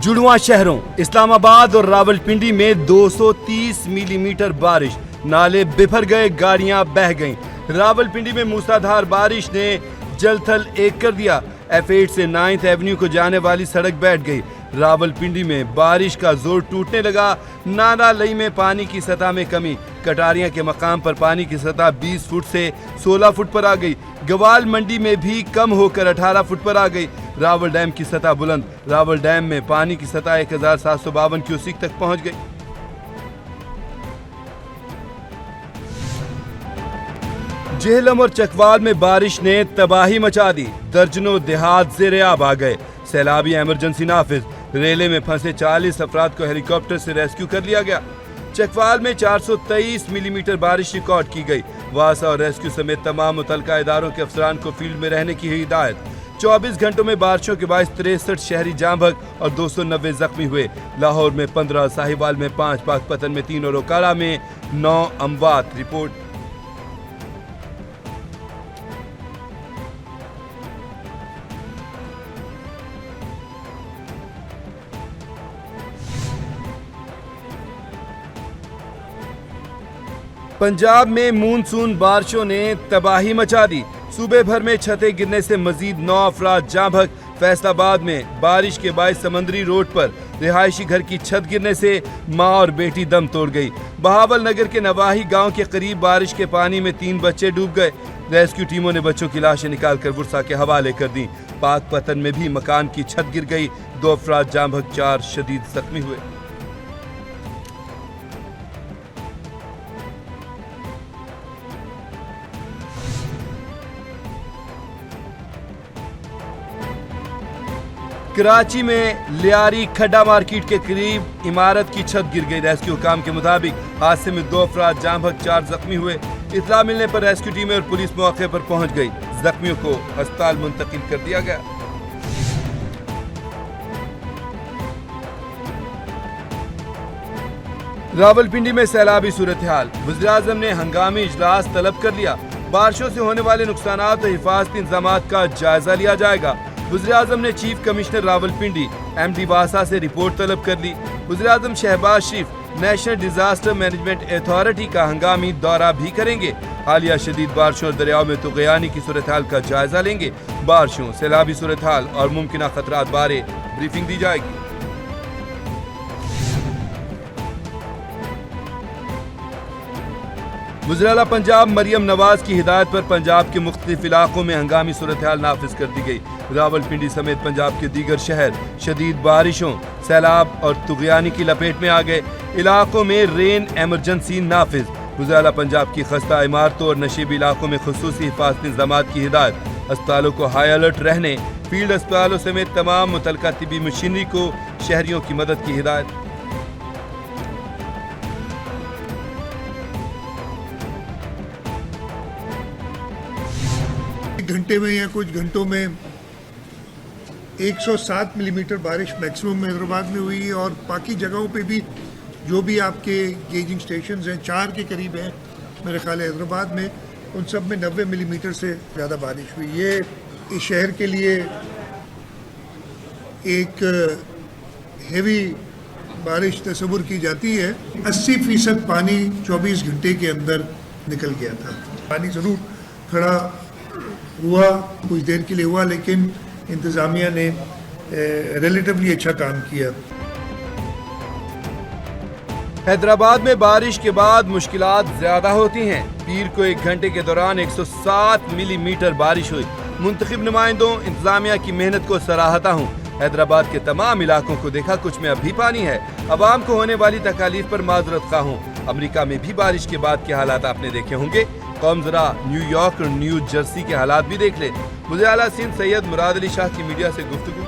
जुड़वां शहरों इस्लामाबाद और रावलपिंडी में 230 मिलीमीटर बारिश, नाले बिफर गए, गाड़ियां बह गईं। रावलपिंडी में मूसलाधार बारिश ने जलथल एक कर दिया। F8 से 9th एवेन्यू को जाने वाली सड़क बैठ गई। रावलपिंडी में बारिश का जोर टूटने लगा। नाला लई में पानी की सतह में कमी, कटारियां के मकाम पर पानी की सतह 20 फुट से 16 फुट पर आ गई। गवाल मंडी में भी कम होकर 18 फुट पर आ गई। रावल डैम की सतह बुलंद, रावल डैम में पानी की सतह 1752 क्यूसिक तक पहुंच गई। जेहलम और चकवाल में बारिश ने तबाही मचा दी। दर्जनों देहात ज़ेर-ए-आब आ गए। सैलाबी इमरजेंसी नाफिज। रेले में फंसे 40 अफराद को हेलीकॉप्टर से रेस्क्यू कर लिया गया। चकवाल में 423 मिलीमीटर बारिश रिकॉर्ड की गई। वासा और रेस्क्यू समेत तमाम मुतलका इदारों के अफसरान को फील्ड में रहने की हिदायत। 24 घंटों में बारिशों के बायस 63 शहरी जाँ बहक और 290 जख्मी हुए। लाहौर में 15, साहिवाल में 5, पाकपतन में 3 और ओकाला में 9 अमवात रिपोर्ट। पंजाब में मूनसून बारिशों ने तबाही मचा दी। सूबे भर में छतें गिरने से मजीद 9 अफराद जाँ बहक। फैसलाबाद में बारिश के बायस समंदरी रोड पर रिहायशी घर की छत गिरने से मां और बेटी दम तोड़ गई। बहावल नगर के नवाही गांव के करीब बारिश के पानी में 3 बच्चे डूब गए। रेस्क्यू टीमों ने बच्चों की लाशें निकालकर वुरसा के हवाले कर दी। पाकपतन में भी मकान की छत गिर गई। 2 अफराद जाँ बहक, 4 शदीद जख्मी हुए। कराची में लियारी खड्डा मार्केट के करीब इमारत की छत गिर गई। रेस्क्यू काम के मुताबिक हादसे में 2 अफराद जाँ बहक, 4 जख्मी हुए। इत्तला मिलने पर रेस्क्यू टीमें और पुलिस मौके पर पहुंच गई। जख्मियों को अस्पताल मुंतकिल कर दिया गया। रावलपिंडी में सैलाबी सूरत हाल, वज़ीर-ए-आज़म ने हंगामी इजलास तलब कर लिया। बारिशों से होने वाले नुकसानात और हिफाजती इंतजामात का जायजा लिया जाएगा। वज़ीर-ए-आज़म ने चीफ कमिश्नर रावलपिंडी MD वासा से रिपोर्ट तलब कर ली। वज़ीर-ए-आज़म शहबाज शरीफ नेशनल डिजास्टर मैनेजमेंट अथॉरिटी का हंगामी दौरा भी करेंगे। हालिया शदीद बारिशों और दरियाओं में तुग़यानी की सूरत हाल का जायजा लेंगे। बारिशों, सैलाबी सूरत हाल और मुमकिन खतरात बारे ब्रीफिंग दी जाएगी। वज़ीर-ए-आला पंजाब मरियम नवाज की हिदायत पर पंजाब के मुख्तलिफ इलाकों में हंगामी सूरत हाल नाफिज कर दी गई। रावलपिंडी समेत पंजाब के दीगर शहर शदीद बारिशों, सैलाब और तुग़यानी की लपेट में आ गए। इलाकों में रेन एमरजेंसी नाफिज। वज़ीर-ए-आला पंजाब की खस्ता इमारतों और नशीबी इलाकों में खुसूसी हिफाजती इंतजामात की हिदायत। अस्पतालों को हाई अलर्ट रहने, फील्ड अस्पतालों समेत तमाम मुतलका तिबी मशीनरी को शहरियों की मदद की हिदायत। घंटे में या कुछ घंटों में 107 मिलीमीटर बारिश मैक्सिमम हैदराबाद में हुई है और बाकी जगहों पे भी जो भी आपके गेजिंग स्टेशंस हैं 4 के करीब हैं मेरे ख्याल है हैदराबाद में, उन सब में 90 मिलीमीटर से ज़्यादा बारिश हुई। ये इस शहर के लिए एक हेवी बारिश तस्वुर की जाती है। 80% पानी 24 घंटे के अंदर निकल गया था। पानी ज़रूर खड़ा हुआ, कुछ देर के लिए हुआ, लेकिन इंतज़ामिया ने रिलेटिवली अच्छा काम किया। हैदराबाद में बारिश के बाद मुश्किलात ज्यादा होती हैं। पीर को 1 घंटे के दौरान 107 मिलीमीटर बारिश हुई। मुंतखब नुमाइंदों, इंतजामिया की मेहनत को सराहता हूँ। हैदराबाद के तमाम इलाकों को देखा, कुछ में अब भी पानी है। अवाम को होने वाली तकालीफ पर माजरत खा हूँ। अमरीका में भी बारिश के बाद के हालात आपने देखे होंगे। कौम जरा न्यूयॉर्क और न्यू जर्सी के हालात भी देख ले। वज़ीर-ए-आला सिंध सैयद मुराद अली शाह की मीडिया से गुफ्तगू।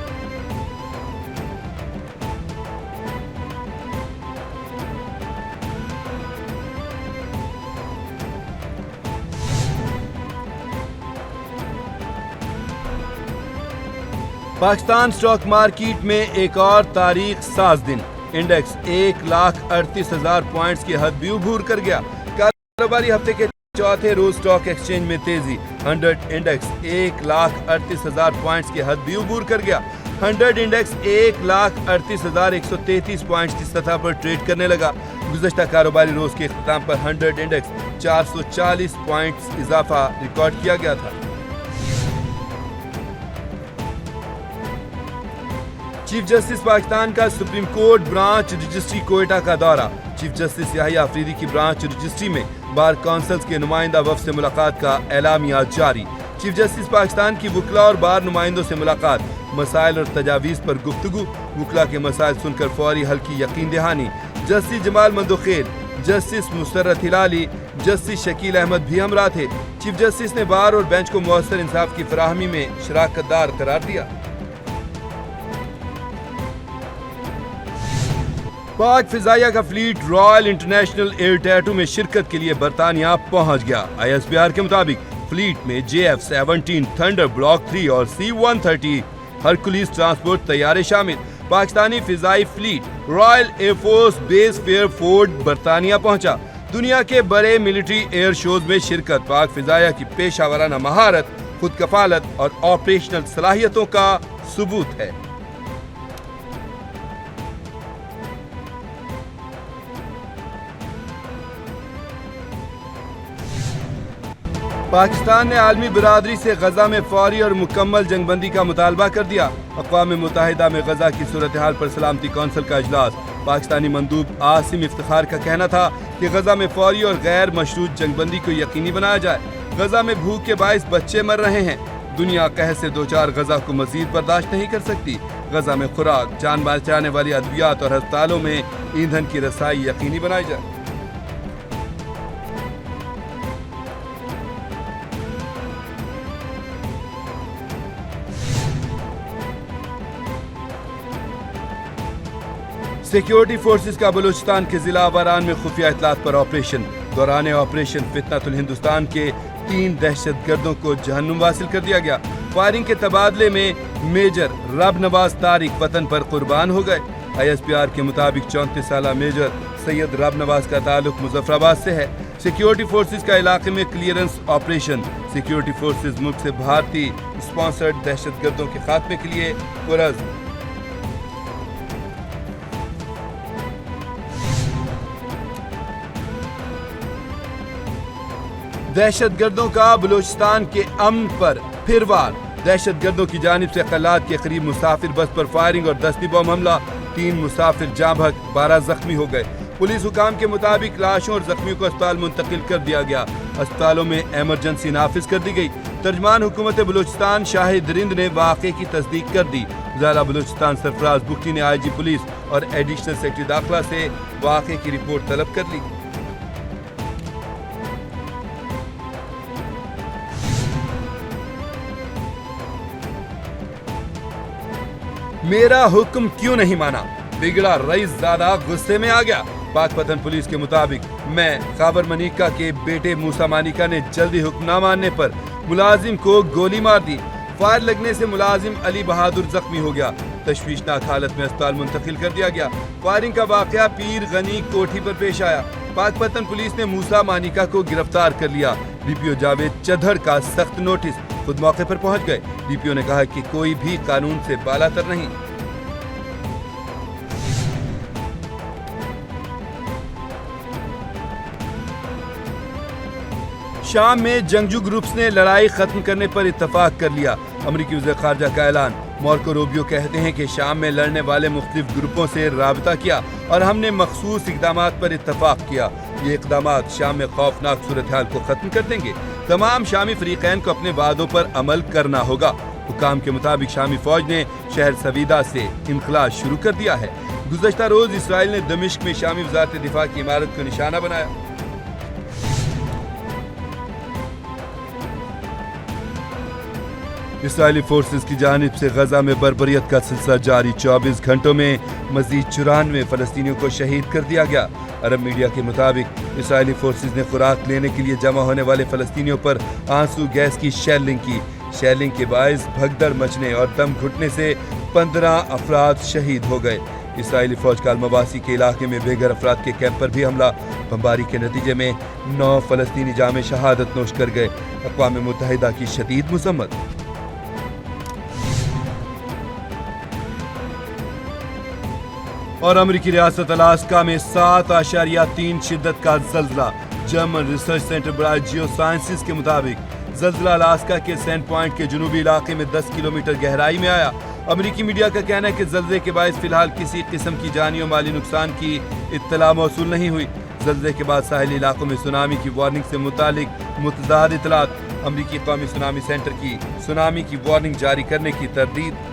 पाकिस्तान स्टॉक मार्केट में एक और तारीख साज दिन। इंडेक्स 1,38,000 पॉइंट्स की हद भी उबूर कर गया। कारोबारी हफ्ते के चौथे रोज स्टॉक एक्सचेंज में तेजी। 100 इंडेक्स 1,38,000 पॉइंट्स की हद भी उबूर कर गया। 100 इंडेक्स 1,38,133 पॉइंट्स की सतह पर ट्रेड करने लगा। गुज़श्ता कारोबारी रोज के इख्तिताम पर 100 इंडेक्स 440 पॉइंट्स इजाफा रिकॉर्ड किया गया था। चीफ जस्टिस पाकिस्तान का supreme court branch registry Quetta का दौरा। चीफ जस्टिस याहिया अफरीदी की ब्रांच रजिस्ट्री में बार काउंसिल्स के नुमाइंदा वफ़द से मुलाकात का एलामिया जारी। चीफ जस्टिस पाकिस्तान की वकला और बार नुमाइंदों से मुलाकात, मसाइल और तजावीज़ पर गुफ्तगू, वकला के मसाइल सुनकर फौरी हल की यकीन दहानी। Justice Jamal Mandokhel, justice Musarrat Hilali, justice Shakeel Ahmed भी हमरा थे। चीफ जस्टिस ने बार और बेंच को मुअस्सर इंसाफ की फराहमी में शराकतदार करार दिया। पाक फिजाइया का fleet royal international air tattoo में शिरकत के लिए बरतानिया पहुंच गया। ISPR के मुताबिक फ्लीट में JF-17 थंडर ब्लॉक 3 और C-130 हरकुलिस ट्रांसपोर्ट तैयारे शामिल। Pakistani Fizaia fleet royal air force base Fairford बरतानिया पहुंचा। दुनिया के बड़े मिलिट्री एयर शोज में शिरकत पाक फिजाइया की पेशावराना महारत, खुद कफालत और ऑपरेशनल सलाहियतों का सबूत है। पाकिस्तान ने आलमी बिरादरी से गजा में फौरी और मुकम्मल जंगबंदी का मुतालबा कर दिया। अक़वाम मुत्तहिदा में गजा की सूरत हाल पर सलामती कौंसिल का इजलास। पाकिस्तानी मंदूब आसिम इफ्तिखार का कहना था कि गजा में फौरी और गैर मशरूत जंगबंदी को यकीनी बनाया जाए। गजा में भूख के बाइस बच्चे मर रहे हैं। दुनिया कहर से दो चार गजा को मजीद बर्दाश्त नहीं कर सकती। गजा में खुराक, जान बचाने वाली अद्वियात और अस्पतालों में ईंधन की रसाई यकीनी बनाई जाए। सिक्योरिटी फोर्सेस का बलूचिस्तान के जिला वारान में खुफिया इतलात पर ऑपरेशन। दौरान ऑपरेशन फितनतुल हिंदुस्तान के 3 दहशतगर्दों को जहन्नुम वासिल कर दिया गया। फायरिंग के तबादले में मेजर रब नवाज तारिक वतन पर कुर्बान हो गए। ISPR के मुताबिक 34 साला मेजर सैयद रब नवाज का ताल्लुक मुजफ्फराबाद से है। सिक्योरिटी फोर्सेस का इलाके में क्लियरेंस ऑपरेशन। सिक्योरिटी फोर्सेस मुल्क से भारतीय स्पॉन्सर्ड दहशतगर्दों के खात्मे के लिए पुरज़्म। दहशतगर्दों का बलूचिस्तान के अमन पर फिर वार। दहशतगर्दों की जानिब से कलात के करीब मुसाफिर बस पर फायरिंग और दस्ती बम हमला। 3 मुसाफिर जाँ बहक, 12 जख्मी हो गए। पुलिस हुकाम के मुताबिक लाशों और जख्मियों को अस्पताल मुंतकिल कर दिया गया। अस्पतालों में इमरजेंसी नाफिज कर दी गई। तर्जमान हुकूमत बलूचिस्तान शाहिद रिंद ने वाक़े की तस्दीक कर दी। ज़िला बलूचिस्तान सरफराज बुक्की ने IG पुलिस और एडिशनल सेक्रेटरी दाखिला से वाक़े की रिपोर्ट तलब कर ली। मेरा हुक्म क्यों नहीं माना, बिगड़ा रईस ज़ादा गुस्से में आ गया। पाकपतन पुलिस के मुताबिक मैं खाबर मनिका के बेटे मूसा मानिका ने जल्दी हुक्म न मानने पर मुलाजिम को गोली मार दी। फायर लगने से मुलाजिम अली बहादुर जख्मी हो गया। तशवीशनाक हालत में अस्पताल मुंतकिल कर दिया गया। फायरिंग का वाकया पीर गनी कोठी पर पेश आया। पाकपतन पुलिस ने मूसा मानिका को गिरफ्तार कर लिया। DPO जावेद चधड़ का सख्त नोटिस, खुद मौके पर पहुंच गए। DPO ने कहा कि कोई भी कानून से बालातर नहीं। शाम में जंगजू ग्रुप्स ने लड़ाई खत्म करने पर इत्तफाक कर लिया। अमरीकी वज़ीर ख़ारजा का ऐलान। मार्को रूबियो कहते हैं कि शाम में लड़ने वाले मुख्तलिफ ग्रुपों से राबता किया और हमने मखसूस इक़दामात पर इत्तफाक किया। ये इक़दामात शाम में खौफनाक सूरत हाल को ख़त्म कर देंगे। तमाम शामी फ़रीक़ैन को अपने वादों पर अमल करना होगा। हुकाम के मुताबिक शामी फ़ौज ने शहर सवीदा से इनखला शुरू कर दिया है। गुज़श्ता रोज़ इसराइल ने दमिश्क में शामी वज़ारत दिफा की इमारत को निशाना बनाया। इसराइली फोर्सेस की जानिब से गजा में बर्बरियत का सिलसिला जारी। 24 घंटों में मजीद 94 फलस्तीनियों को शहीद कर दिया गया। अरब मीडिया के मुताबिक इसराइली फोर्सेस ने खुराक लेने के लिए जमा होने वाले फलस्तीनियों पर आंसू गैस की शेलिंग की। शेलिंग के बायस भगदड़ मचने और दम घुटने से 15 अफराद शहीद हो गए। इसराइली फौज का अल-मवासी के इलाके में बेघर अफराद के कैंप पर भी हमला। बमबारी के नतीजे में 9 फलस्तीनी जामे शहादत नोश कर गए। अक़वाम मुत्तहिदा की शदीद मज़म्मत। اور امریکی ریاست الاسکا میں 7.3 شدت کا زلزلہ. جرمن ریسرچ سینٹر برائے جیو سائنسز کے مطابق زلزلہ الاسکا کے سینٹ پوائنٹ کے جنوبی علاقے میں 10 کلومیٹر گہرائی میں آیا. امریکی میڈیا کا کہنا ہے کہ زلزلے کے باعث فی الحال کسی قسم کی جانی و مالی نقصان کی اطلاع موصول نہیں ہوئی. زلزلے کے بعد ساحلی علاقوں میں سونامی کی وارننگ سے متعلق متضاد اطلاعات. امریکی قومی سونامی سینٹر کی سونامی کی وارننگ جاری کرنے کی تردید